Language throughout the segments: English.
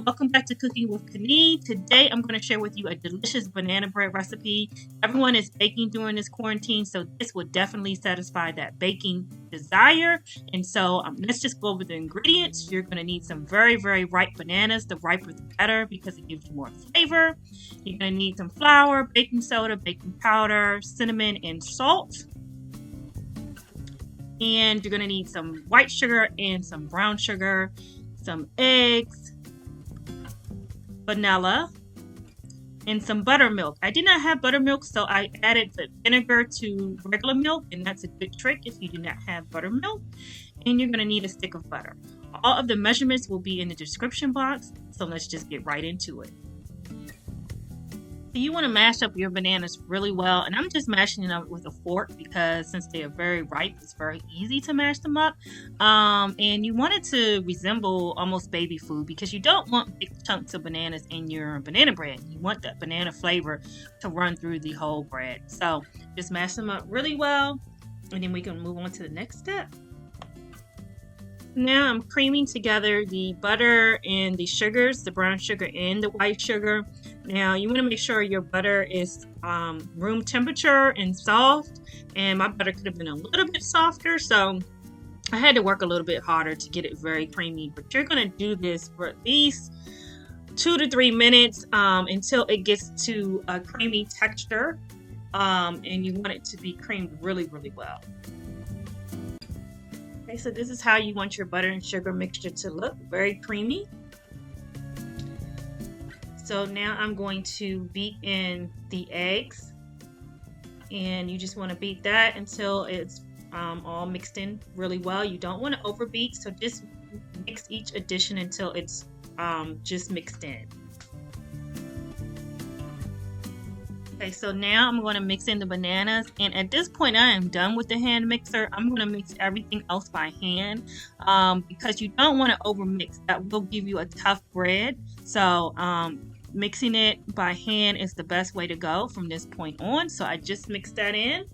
welcome back to Cooking with Kani. Today I'm going to share with you a delicious banana bread recipe. Everyone is baking during this quarantine, so this will definitely satisfy that baking desire. And so let's just go over the ingredients. You're going to need some very, very ripe bananas. The riper the better because it gives you more flavor. You're going to need some flour, baking soda, baking powder, cinnamon, and salt. And you're going to need some white sugar and some brown sugar, some eggs, vanilla, and some buttermilk. I did not have buttermilk, so I added the vinegar to regular milk, and that's a good trick if you do not have buttermilk. And you're going to need a stick of butter. All of the measurements will be in the description box, so let's just get right into it. So you want to mash up your bananas really well, and I'm just mashing them up with a fork because since they are very ripe, it's very easy to mash them up. And you want it to resemble almost baby food because you don't want big chunks of bananas in your banana bread. You want that banana flavor to run through the whole bread. So just mash them up really well, and then we can move on to the next step. Now I'm creaming together the butter and the sugars, the brown sugar and the white sugar. Now you want to make sure your butter is room temperature and soft, and my butter could have been a little bit softer, so I had to work a little bit harder to get it very creamy. But you're going to do this for at least 2 to 3 minutes until it gets to a creamy texture, and you want it to be creamed really, really well. Okay, so this is how you want your butter and sugar mixture to look, very creamy. So now I'm going to beat in the eggs, and you just want to beat that until it's all mixed in really well. You don't want to overbeat, so just mix each addition until it's just mixed in. Okay, so now I'm going to mix in the bananas, and at this point I am done with the hand mixer. I'm going to mix everything else by hand because you don't want to over mix. That will give you a tough bread. So mixing it by hand is the best way to go from this point on. So I just mixed that in,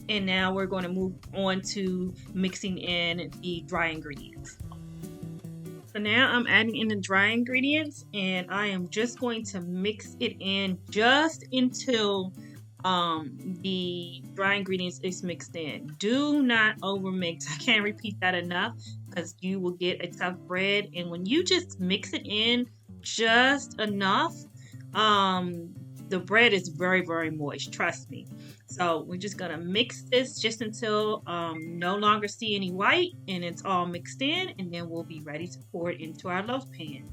and now we're going to move on to mixing in the dry ingredients. So now I'm adding in the dry ingredients, and I am just going to mix it in just until the dry ingredients is mixed in. Do not over mix. I can't repeat that enough because you will get a tough bread. And when you just mix it in just enough, the bread is very, very moist. Trust me. So we're just going to mix this just until no longer see any white and it's all mixed in, and then we'll be ready to pour it into our loaf pan.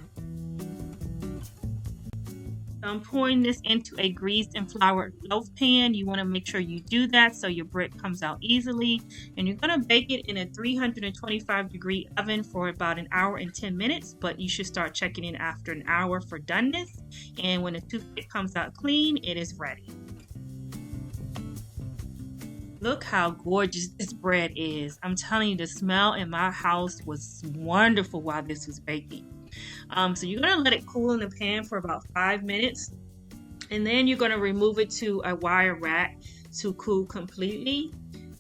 So I'm pouring this into a greased and floured loaf pan. You want to make sure you do that so your bread comes out easily. And you're going to bake it in a 325-degree oven for about 1 hour and 10 minutes, but you should start checking in after 1 hour for doneness. And when the toothpick comes out clean, it is ready. Look how gorgeous this bread is. I'm telling you, the smell in my house was wonderful while this was baking. So you're going to let it cool in the pan for about 5 minutes, and then you're going to remove it to a wire rack to cool completely.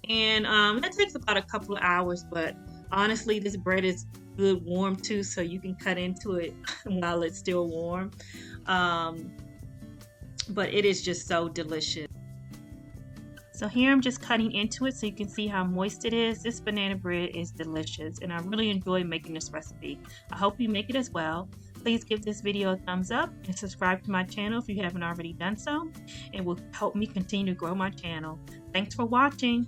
And that takes about a couple of hours, but honestly, this bread is good warm too, so you can cut into it while it's still warm. But it is just so delicious. So here I'm just cutting into it so you can see how moist it is. This banana bread is delicious, and I really enjoy making this recipe. I hope you make it as well. Please give this video a thumbs up and subscribe to my channel if you haven't already done so. It will help me continue to grow my channel. Thanks for watching.